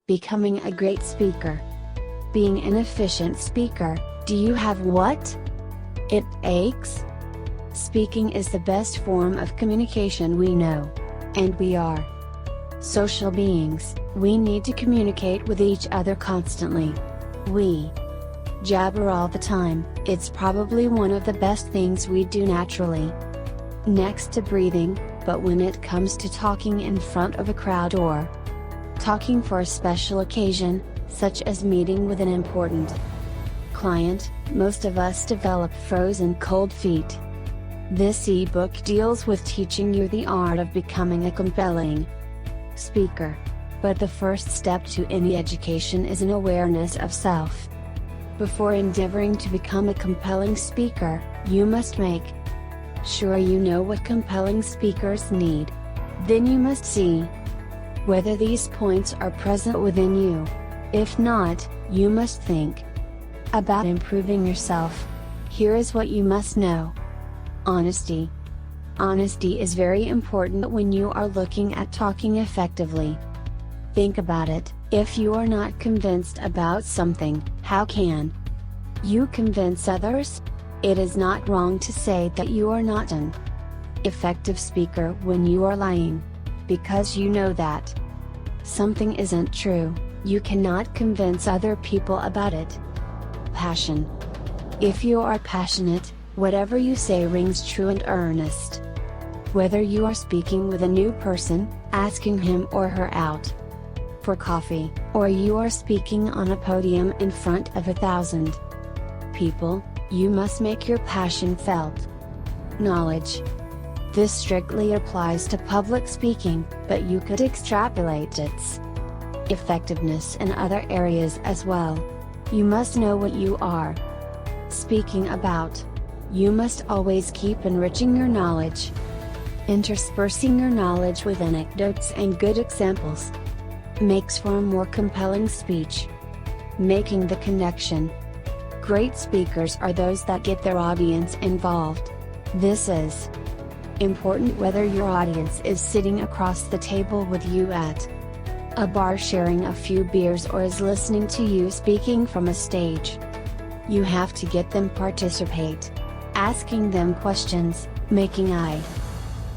Becoming a great speaker. Being an efficient speaker, do you have what it takes? Speaking is the best form of communication we know. And we are social beings, we need to communicate with each other constantly. We jabber all the time, it's probably one of the best things we do naturally. Next to breathing, but when it comes to talking in front of a crowd or talking for a special occasion, such as meeting with an important client, most of us develop frozen cold feet. This ebook deals with teaching you the art of becoming a compelling speaker. But the first step to any education is an awareness of self. Before endeavoring to become a compelling speaker, you must make sure you know what compelling speakers need. Then you must see whether these points are present within you. If not, you must think about improving yourself. Here is what you must know. Honesty. Honesty is very important when you are looking at talking effectively. Think about it, if you are not convinced about something, how can you convince others? It is not wrong to say that you are not an effective speaker when you are lying. Because you know that something isn't true, you cannot convince other people about it. Passion. If you are passionate, whatever you say rings true and earnest. Whether you are speaking with a new person, asking him or her out for coffee, or you are speaking on a podium in front of 1,000 people, you must make your passion felt. Knowledge. This strictly applies to public speaking, but you could extrapolate its effectiveness in other areas as well. You must know what you are speaking about. You must always keep enriching your knowledge, interspersing your knowledge with anecdotes and good examples. Makes for a more compelling speech. Making the connection. Great speakers are those that get their audience involved. This is important whether your audience is sitting across the table with you at a bar sharing a few beers or is listening to you speaking from a stage. You have to get them participate. Asking them questions, making eye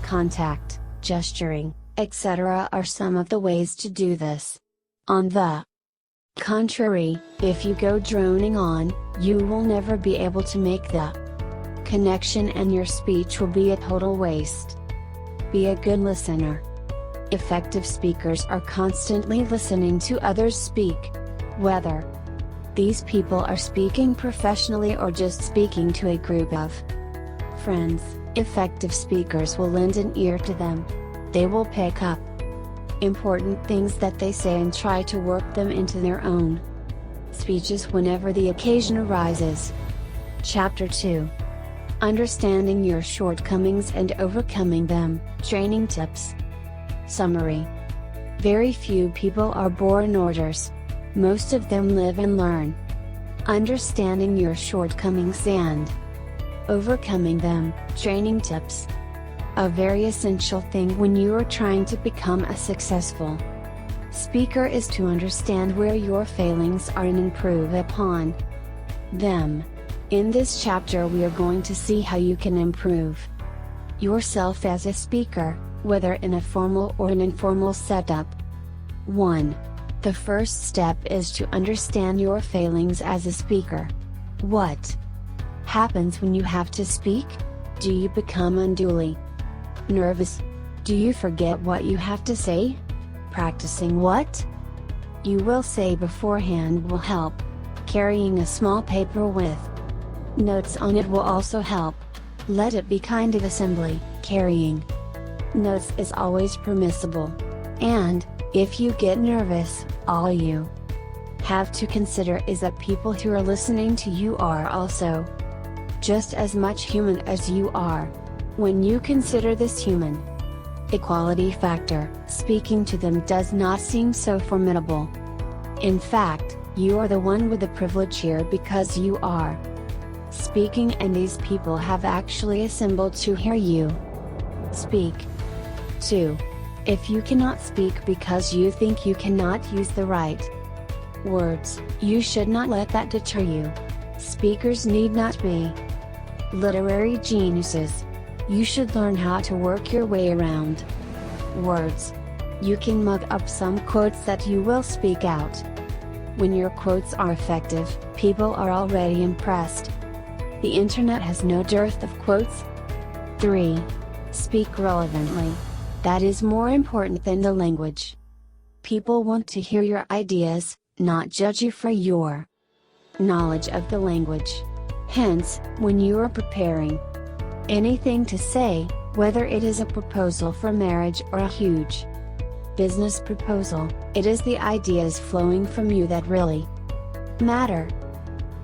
contact, gesturing, etc. are some of the ways to do this. On the contrary, if you go droning on, you will never be able to make the connection and your speech will be a total waste. Be a good listener. Effective speakers are constantly listening to others speak. Whether these people are speaking professionally or just speaking to a group of friends, effective speakers will lend an ear to them. They will pick up important things that they say and try to work them into their own speeches whenever the occasion arises. Chapter 2. Understanding your shortcomings and overcoming them, training tips. Summary. Very few people are born orders. Most of them live and learn. Understanding your shortcomings and overcoming them, training tips. A very essential thing when you are trying to become a successful speaker is to understand where your failings are and improve upon them. In this chapter we are going to see how you can improve yourself as a speaker, whether in a formal or an informal setup. 1. The first step is to understand your failings as a speaker. What happens when you have to speak? Do you become unduly nervous? Do you forget what you have to say? Practicing what you will say beforehand will help. Carrying a small paper with notes on it will also help. Let it be kind of assembly. Carrying notes is always permissible. And, if you get nervous, all you have to consider is that people who are listening to you are also just as much human as you are. When you consider this human equality factor, speaking to them does not seem so formidable. In fact, you are the one with the privilege here because you are speaking and these people have actually assembled to hear you speak. 2. If you cannot speak because you think you cannot use the right words, you should not let that deter you. Speakers need not be literary geniuses. You should learn how to work your way around words. You can mug up some quotes that you will speak out. When your quotes are effective, people are already impressed. The internet has no dearth of quotes. 3. Speak relevantly. That is more important than the language. People want to hear your ideas, not judge you for your knowledge of the language. Hence, when you are preparing anything to say, whether it is a proposal for marriage or a huge business proposal, it is the ideas flowing from you that really matter.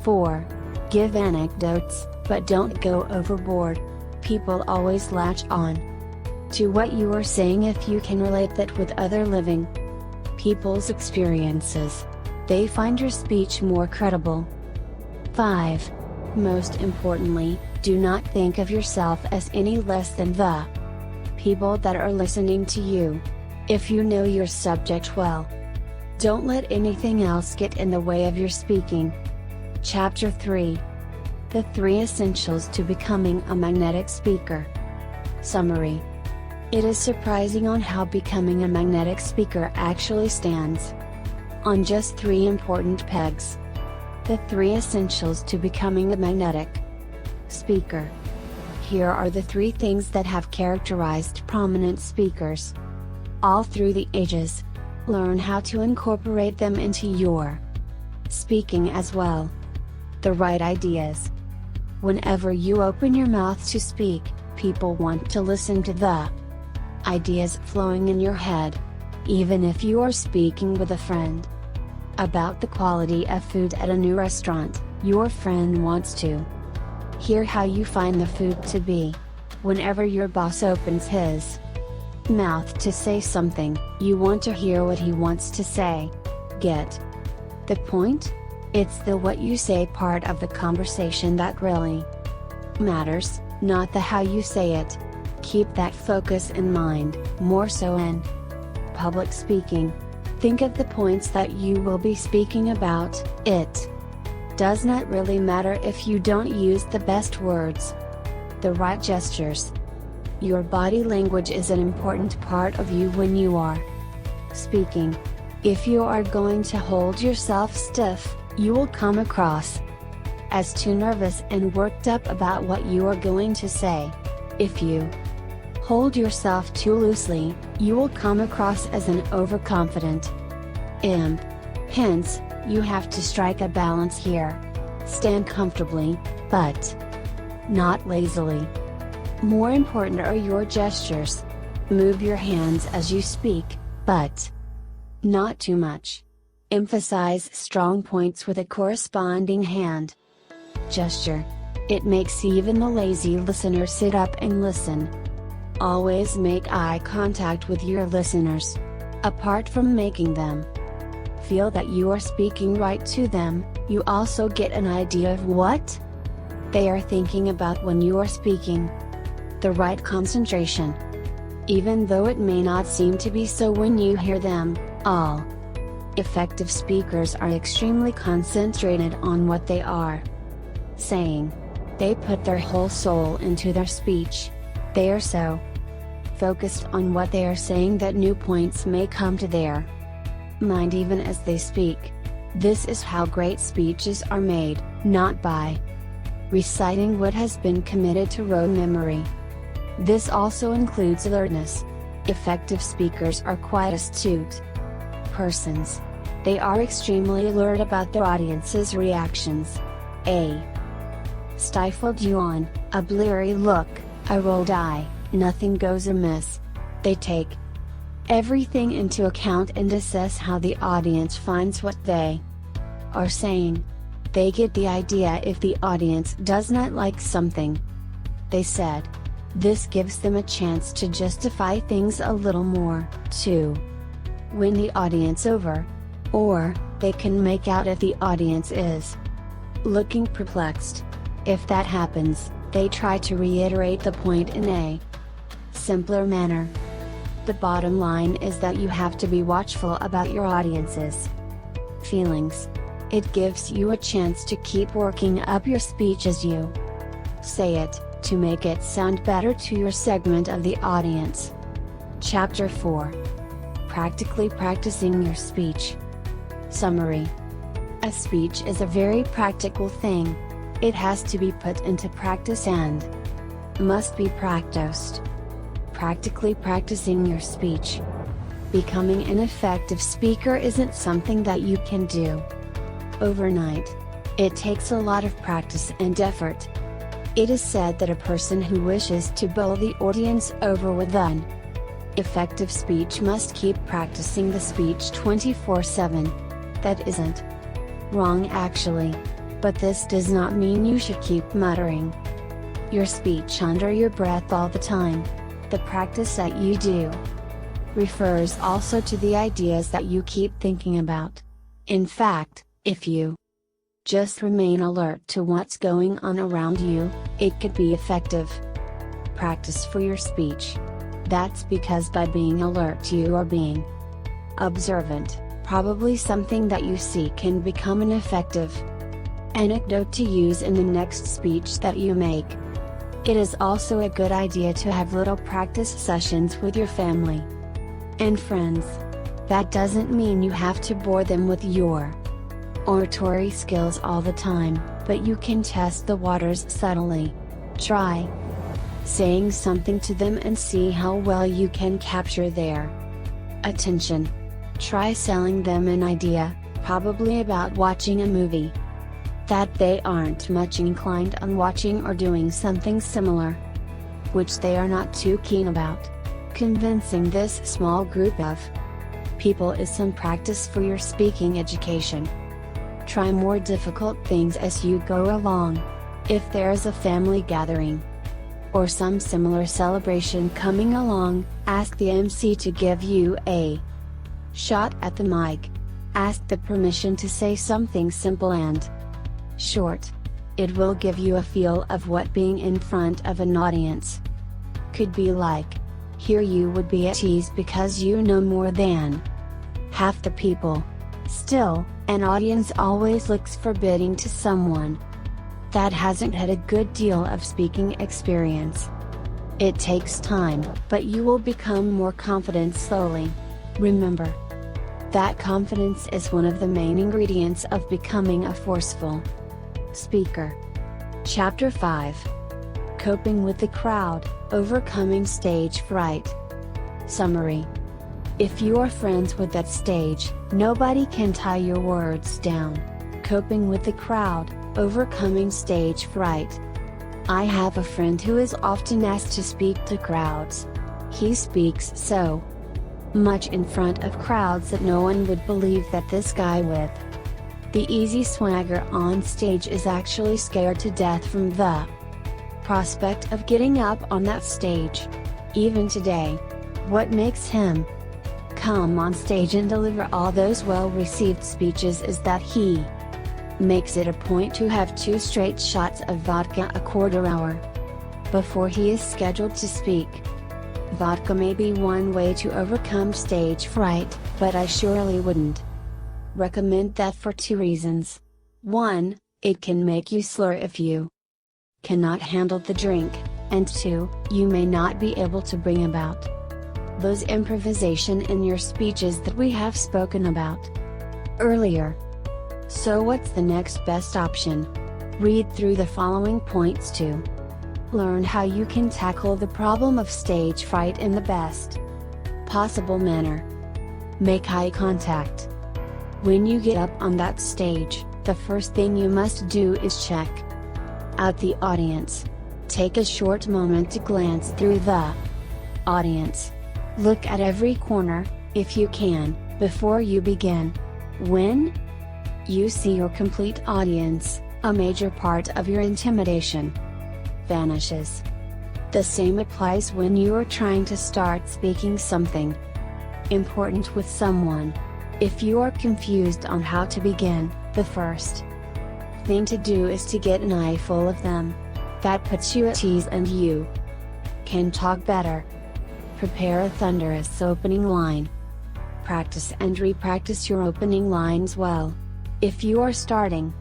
4. Give anecdotes, but don't go overboard. People always latch on to what you are saying if you can relate that with other living people's experiences. They find your speech more credible. 5. Most importantly, do not think of yourself as any less than the people that are listening to you. If you know your subject well, don't let anything else get in the way of your speaking. Chapter 3. The 3 Essentials to Becoming a Magnetic Speaker. Summary. It is surprising on how becoming a magnetic speaker actually stands on just 3 important pegs. The 3 Essentials to Becoming a Magnetic Speaker. Here are the 3 things that have characterized prominent speakers all through the ages. Learn how to incorporate them into your speaking as well. The right ideas. Whenever you open your mouth to speak, people want to listen to the ideas flowing in your head. Even if you are speaking with a friend about the quality of food at a new restaurant, your friend wants to hear how you find the food to be. Whenever your boss opens his mouth to say something, you want to hear what he wants to say. Get the point? It's the what you say part of the conversation that really matters, not the how you say it. Keep that focus in mind, more so in public speaking. Think of the points that you will be speaking about. It does not really matter if you don't use the best words, the right gestures. Your body language is an important part of you when you are speaking. If you are going to hold yourself stiff, you will come across as too nervous and worked up about what you are going to say. If you hold yourself too loosely, you will come across as an overconfident imp. Hence, you have to strike a balance here. Stand comfortably, but not lazily. More important are your gestures. Move your hands as you speak, but not too much. Emphasize strong points with a corresponding hand gesture. It makes even the lazy listener sit up and listen. Always make eye contact with your listeners. Apart from making them feel that you are speaking right to them, you also get an idea of what they are thinking about when you are speaking. The right concentration. Even though it may not seem to be so when you hear them, all effective speakers are extremely concentrated on what they are saying. They put their whole soul into their speech. They are so focused on what they are saying that new points may come to their mind even as they speak. This is how great speeches are made, not by reciting what has been committed to rote memory. This also includes alertness. Effective speakers are quite astute persons. They are extremely alert about their audience's reactions. A stifled yawn, a bleary look, a rolled eye, nothing goes amiss. They take everything into account and assess how the audience finds what they are saying. They get the idea if the audience does not like something they said. This gives them a chance to justify things a little more, to win the audience over. Or, they can make out if the audience is looking perplexed. If that happens, they try to reiterate the point in a simpler manner. The bottom line is that you have to be watchful about your audience's feelings. It gives you a chance to keep working up your speech as you say it, to make it sound better to your segment of the audience. Chapter 4. Practically practicing your speech. Summary. A speech is a very practical thing. It has to be put into practice and must be practiced. Practically practicing your speech. Becoming an effective speaker isn't something that you can do overnight. It takes a lot of practice and effort. It is said that a person who wishes to bowl the audience over with an effective speech must keep practicing the speech 24/7. That isn't wrong actually. But this does not mean you should keep muttering your speech under your breath all the time. The practice that you do refers also to the ideas that you keep thinking about. In fact, if you just remain alert to what's going on around you, it could be effective practice for your speech. That's because by being alert you are being observant, probably something that you see can become an effective anecdote to use in the next speech that you make. It is also a good idea to have little practice sessions with your family and friends. That doesn't mean you have to bore them with your oratory skills all the time, but you can test the waters subtly. Try saying something to them and see how well you can capture their attention. Try selling them an idea, probably about watching a movie that they aren't much inclined on watching, or doing something similar which they are not too keen about. Convincing this small group of people is some practice for your speaking education. Try more difficult things as you go along. If there is a family gathering or some similar celebration coming along, ask the MC to give you a shot at the mic. Ask the permission to say something simple and short. It will give you a feel of what being in front of an audience could be like. Here you would be at ease because you know more than half the people. Still, an audience always looks forbidding to someone that hasn't had a good deal of speaking experience. It takes time, but you will become more confident slowly. Remember that confidence is one of the main ingredients of becoming a forceful speaker. Chapter 5. Coping with the crowd, overcoming stage fright. Summary. If you are friends with that stage, nobody can tie your words down. Coping with the crowd, overcoming stage fright. I have a friend who is often asked to speak to crowds. He speaks so much in front of crowds that no one would believe that this guy with the easy swagger on stage is actually scared to death from the prospect of getting up on that stage. Even today, what makes him come on stage and deliver all those well-received speeches is that he makes it a point to have 2 straight shots of vodka a quarter hour before he is scheduled to speak. Vodka may be one way to overcome stage fright, but I surely wouldn't recommend that for 2 reasons. 1, it can make you slur if you cannot handle the drink, and 2, you may not be able to bring about those improvisation in your speeches that we have spoken about earlier. So what's the next best option? Read through the following points to learn how you can tackle the problem of stage fright in the best possible manner. Make eye contact. When you get up on that stage, the first thing you must do is check out the audience. Take a short moment to glance through the audience. Look at every corner, if you can, before you begin. When you see your complete audience, a major part of your intimidation vanishes. The same applies when you are trying to start speaking something important with someone. If you are confused on how to begin, the first thing to do is to get an eyeful of them. That puts you at ease and you can talk better. Prepare a thunderous opening line. Practice and re-practice your opening lines well. If you are starting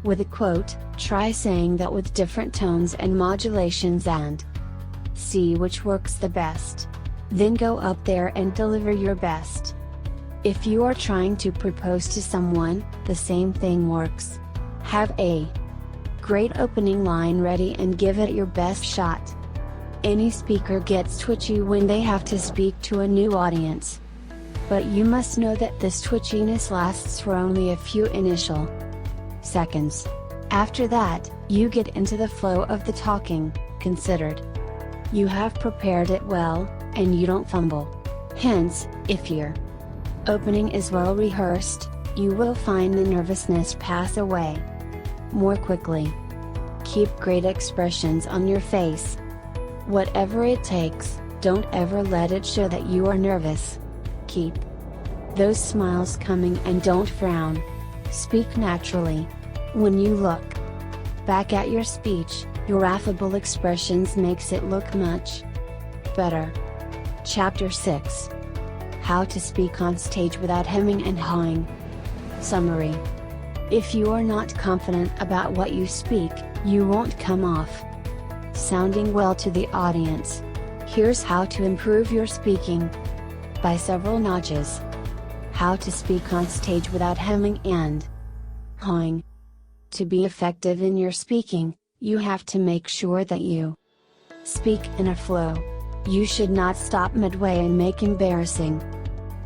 with a quote, try saying that with different tones and modulations and see which works the best. Then go up there and deliver your best. If you are trying to propose to someone, the same thing works. Have a great opening line ready and give it your best shot. Any speaker gets twitchy when they have to speak to a new audience. But you must know that this twitchiness lasts for only a few initial seconds. After that, you get into the flow of the talking, considered. You have prepared it well, and you don't fumble. Hence, if your opening is well rehearsed, you will find the nervousness pass away more quickly. Keep great expressions on your face. Whatever it takes, don't ever let it show that you are nervous. Keep those smiles coming and don't frown. Speak naturally. When you look back at your speech, your affable expressions makes it look much better. Chapter 6. How to speak on stage without hemming and hawing. Summary. If you are not confident about what you speak, you won't come off sounding well to the audience. Here's how to improve your speaking by several notches. How to speak on stage without hemming and hawing. To be effective in your speaking, you have to make sure that you speak in a flow. You should not stop midway and make embarrassing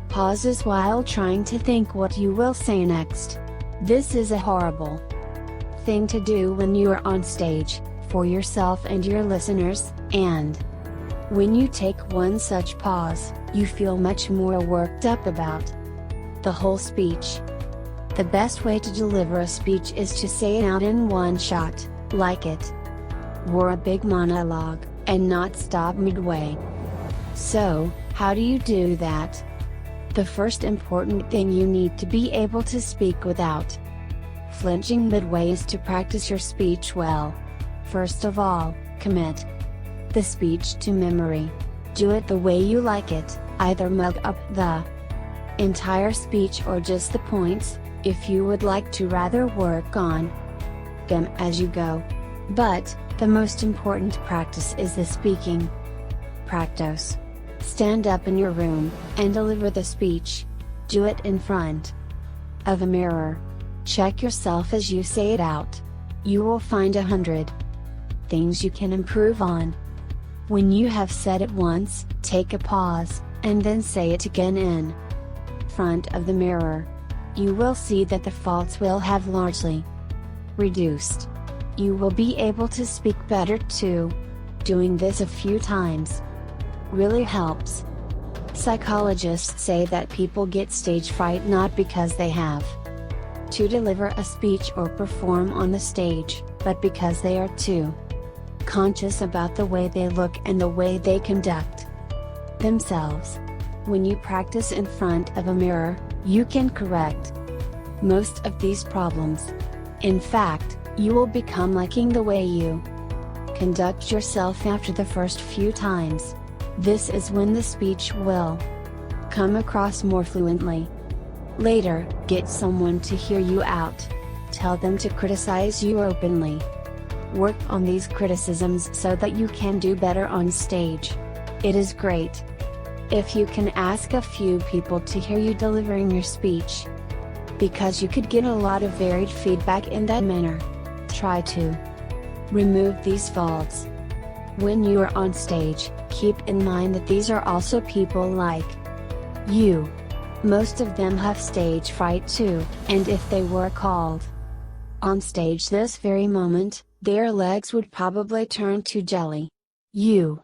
pauses while trying to think what you will say next. This is a horrible thing to do when you are on stage, for yourself and your listeners, and when you take one such pause, you feel much more worked up about the whole speech. The best way to deliver a speech is to say it out in one shot, like it were a big monologue, and not stop midway. So, how do you do that? The first important thing you need to be able to speak without flinching midway is to practice your speech well. First of all, commit the speech to memory. Do it the way you like it, either mug up the entire speech or just the points, if you would like to rather work on them as you go. But, the most important practice is the speaking practice. Stand up in your room, and deliver the speech. Do it in front of a mirror. Check yourself as you say it out. You will find 100 things you can improve on. When you have said it once, take a pause, and then say it again in front of the mirror. You will see that the faults will have largely reduced. You will be able to speak better too. Doing this a few times really helps. Psychologists say that people get stage fright not because they have to deliver a speech or perform on the stage, but because they are too conscious about the way they look and the way they conduct themselves. When you practice in front of a mirror, you can correct most of these problems. In fact, you will become liking the way you conduct yourself after the first few times. This is when the speech will come across more fluently. Later, get someone to hear you out. Tell them to criticize you openly. Work on these criticisms so that you can do better on stage. It is great if you can ask a few people to hear you delivering your speech, because you could get a lot of varied feedback in that manner. Try to remove these faults. When you are on stage, keep in mind that these are also people like you. Most of them have stage fright too, and if they were called on stage this very moment, their legs would probably turn to jelly. You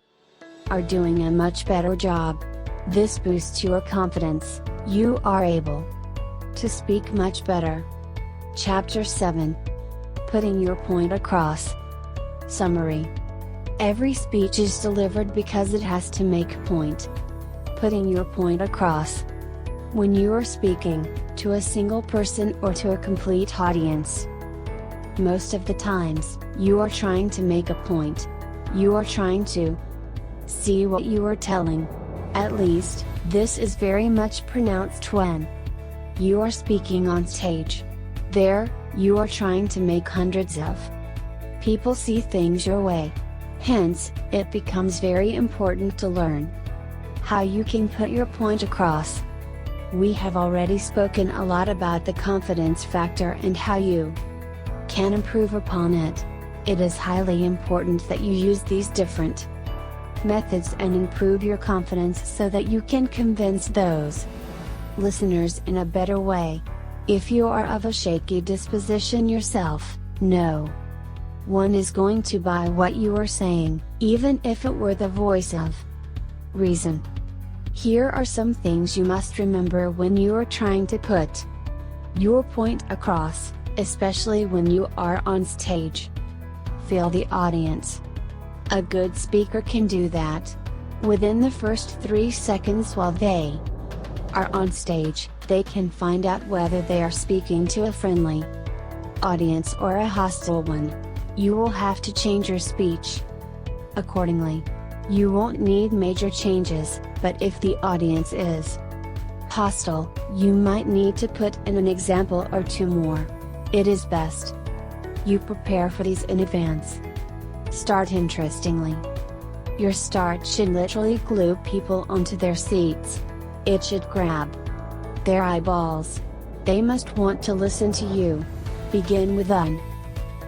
are doing a much better job. This boosts your confidence. You are able to speak much better. Chapter 7. Putting your point across. Summary. Every speech is delivered because it has to make a point. Putting your point across. When you are speaking to a single person or to a complete audience, most of the times, you are trying to make a point. You are trying to See what you are telling. At least, this is very much pronounced when you are speaking on stage. There, you are trying to make hundreds of people see things your way. Hence, it becomes very important to learn how you can put your point across. We have already spoken a lot about the confidence factor and how you can improve upon it. It is highly important that you use these different methods and improve your confidence so that you can convince those listeners in a better way. If you are of a shaky disposition yourself, no one is going to buy what you are saying, even if it were the voice of reason. Here are some things you must remember when you are trying to put your point across, especially when you are on stage. Feel the audience. A good speaker can do that. Within the first 3 seconds while they are on stage, they can find out whether they are speaking to a friendly audience or a hostile one. You will have to change your speech accordingly. You won't need major changes, but if the audience is hostile, you might need to put in an example or two more. It is best you prepare for these in advance. Start interestingly. Your start should literally glue people onto their seats. It should grab their eyeballs. They must want to listen to you. Begin with an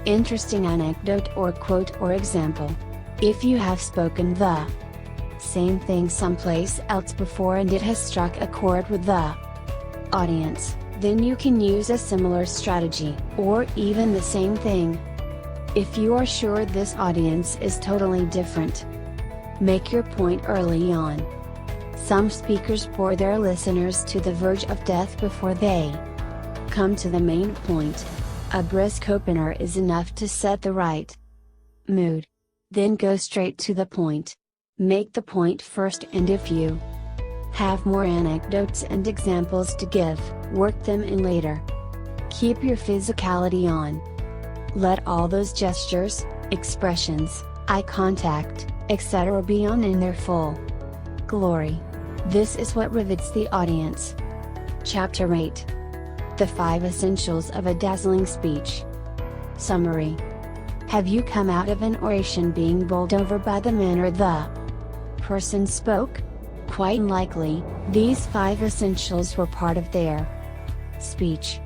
interesting anecdote or quote or example. If you have spoken the same thing someplace else before and it has struck a chord with the audience, then you can use a similar strategy, or even the same thing. If you are sure this audience is totally different, make your point early on. Some speakers bore their listeners to the verge of death before they come to the main point. A brisk opener is enough to set the right mood. Then go straight to the point. Make the point first, and if you have more anecdotes and examples to give, work them in later. Keep your physicality on. Let all those gestures, expressions, eye contact, etc. be on in their full glory. This is what rivets the audience. Chapter 8. The 5 Essentials of a Dazzling Speech. Summary. Have you come out of an oration being bowled over by the manner the person spoke? Quite likely, these 5 essentials were part of their speech.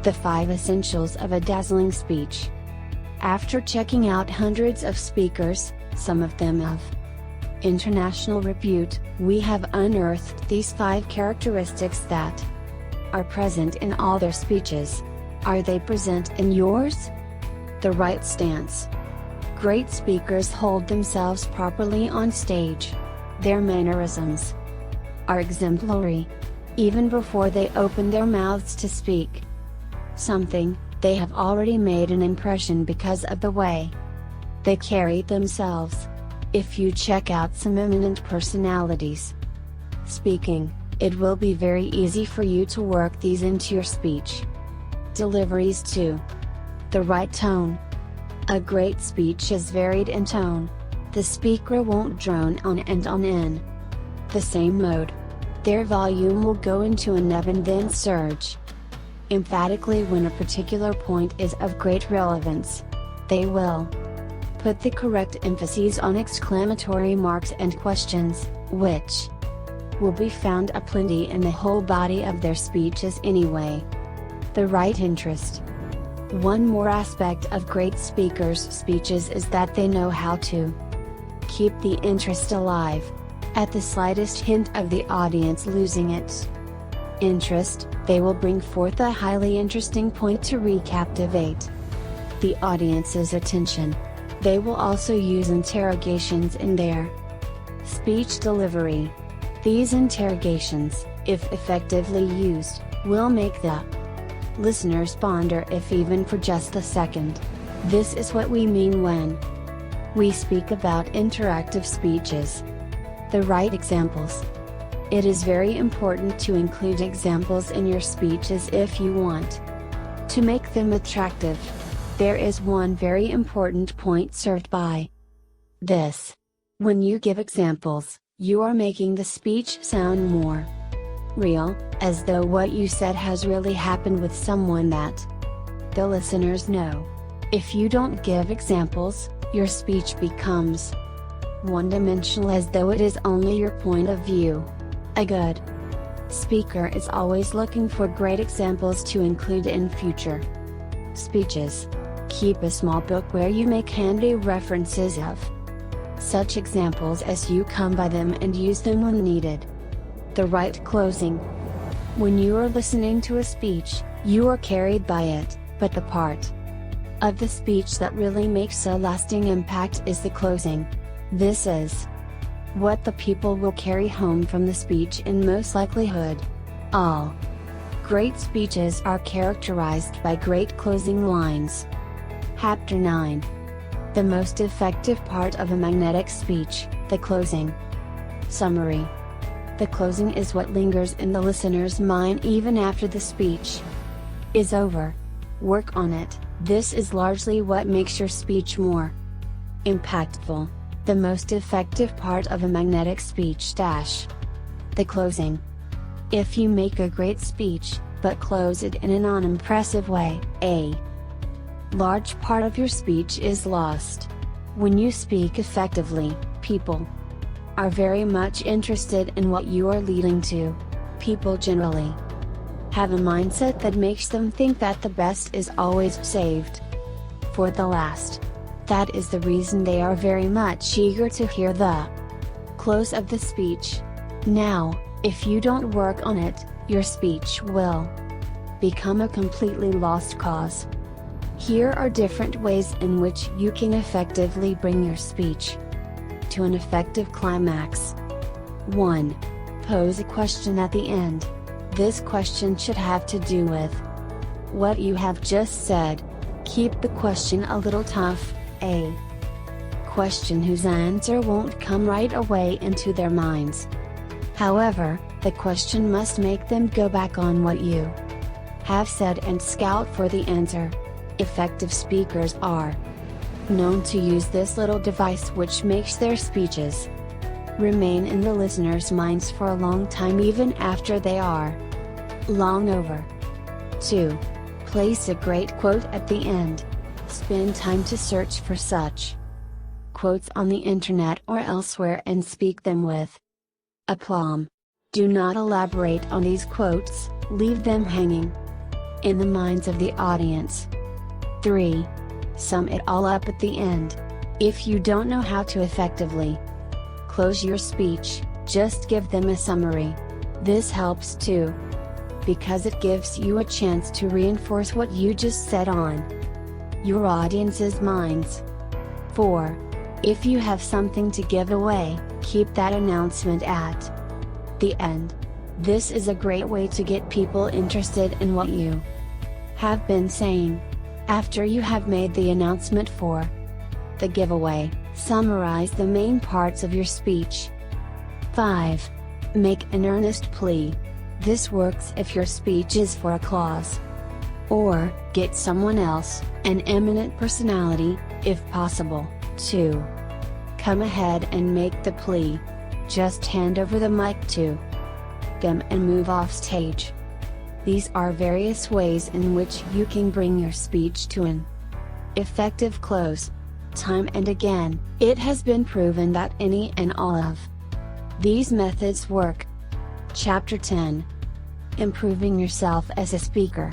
The 5 Essentials of a Dazzling Speech. After checking out hundreds of speakers, some of them of international repute, we have unearthed these 5 characteristics that are present in all their speeches. Are they present in yours? The right stance. Great speakers hold themselves properly on stage. Their mannerisms are exemplary. Even before they open their mouths to speak something, they have already made an impression because of the way they carry themselves. If you check out some eminent personalities speaking, it will be very easy for you to work these into your speech. Deliveries too. The right tone. A great speech is varied in tone. The speaker won't drone on and on in the same mode. Their volume will go into an ebb and then surge emphatically when a particular point is of great relevance. They will put the correct emphases on exclamatory marks and questions, which will be found aplenty in the whole body of their speeches anyway. The right interest. One more aspect of great speakers' speeches is that they know how to keep the interest alive. At the slightest hint of the audience losing its interest, they will bring forth a highly interesting point to recaptivate the audience's attention. They will also use interrogations in their speech delivery. These interrogations, if effectively used, will make the listeners ponder, if even for just a second. This is what we mean when we speak about interactive speeches. The right examples. It is very important to include examples in your speeches if you want to make them attractive. There is one very important point served by this. When you give examples, you are making the speech sound more real, as though what you said has really happened with someone that the listeners know. If you don't give examples, your speech becomes one-dimensional, as though it is only your point of view. A good speaker is always looking for great examples to include in future speeches. Keep a small book where you make handy references of such examples as you come by them and use them when needed. The right closing. When you are listening to a speech, you are carried by it, but the part of the speech that really makes a lasting impact is the closing. This is what the people will carry home from the speech in most likelihood. All great speeches are characterized by great closing lines. Chapter 9. The most effective part of a magnetic speech, the closing. Summary. The closing is what lingers in the listener's mind even after the speech is over. Work on it. This is largely what makes your speech more impactful. The most effective part of a magnetic speech the closing. If you make a great speech, but close it in an unimpressive way, a large part of your speech is lost. When you speak effectively, people are very much interested in what you are leading to. People generally have a mindset that makes them think that the best is always saved for the last. That is the reason they are very much eager to hear the close of the speech. Now, if you don't work on it, your speech will become a completely lost cause. Here are different ways in which you can effectively bring your speech to an effective climax. 1. Pose a question at the end. This question should have to do with what you have just said. Keep the question a little tough, a question whose answer won't come right away into their minds. However, the question must make them go back on what you have said and scout for the answer. Effective speakers are known to use this little device, which makes their speeches remain in the listener's minds for a long time, even after they are long over. 2. Place a great quote at the end. Spend time to search for such quotes on the internet or elsewhere and speak them with aplomb. Do not elaborate on these quotes, leave them hanging in the minds of the audience. 3. Sum it all up at the end. If you don't know how to effectively close your speech, just give them a summary. This helps too, because it gives you a chance to reinforce what you just said on your audience's minds. 4. If you have something to give away, keep that announcement at the end. This is a great way to get people interested in what you have been saying. After you have made the announcement for the giveaway, summarize the main parts of your speech. 5. Make an earnest plea. This works if your speech is for a cause, or get someone else, an eminent personality, if possible, to come ahead and make the plea. Just hand over the mic to them and move off stage. These are various ways in which you can bring your speech to an effective close. Time and again, it has been proven that any and all of these methods work. Chapter 10. Improving yourself as a speaker.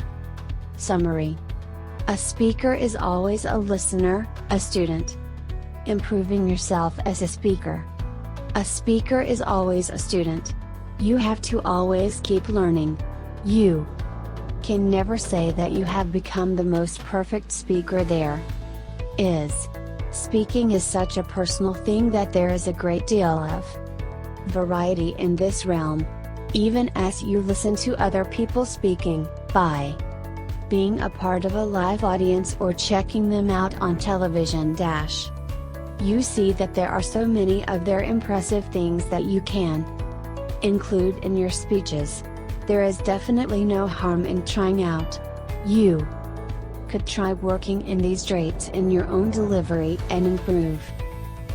Summary. A speaker is always a listener, a student. Improving yourself as a speaker. A speaker is always a student. You have to always keep learning. You can never say that you have become the most perfect speaker there is. Speaking is such a personal thing that there is a great deal of variety in this realm. Even as you listen to other people speaking, by being a part of a live audience or checking them out on television you see that there are so many of their impressive things that you can include in your speeches. There is definitely no harm in trying out. You could try working in these traits in your own delivery and improve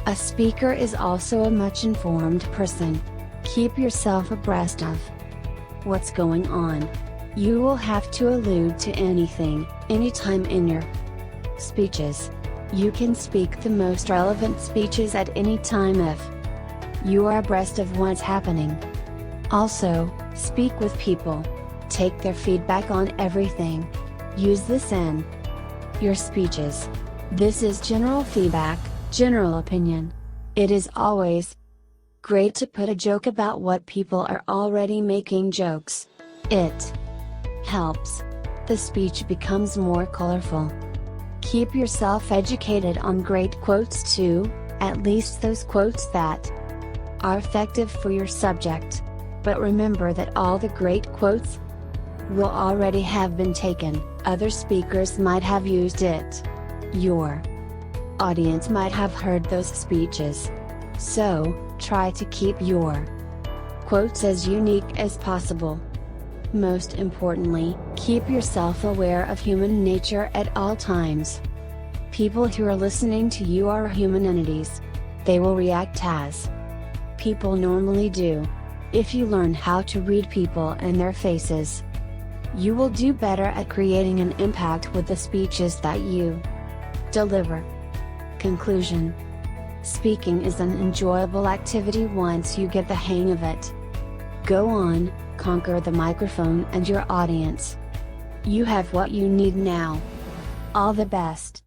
A speaker is also a much informed person. Keep yourself abreast of what's going on. You will have to allude to anything, anytime in your speeches. You can speak the most relevant speeches at any time if you are abreast of what's happening. Also, speak with people. Take their feedback on everything. Use this in your speeches. This is general feedback, general opinion. It is always great to put a joke about what people are already making jokes. It helps. The speech becomes more colorful. Keep yourself educated on great quotes too, at least those quotes that are effective for your subject. But remember that all the great quotes will already have been taken, other speakers might have used it. Your audience might have heard those speeches. So, try to keep your quotes as unique as possible. Most importantly, keep yourself aware of human nature at all times. People who are listening to you are human entities. They will react as people normally do. If you learn how to read people and their faces, you will do better at creating an impact with the speeches that you deliver. Conclusion: speaking is an enjoyable activity once you get the hang of it. Go on, conquer the microphone and your audience. You have what you need now. All the best.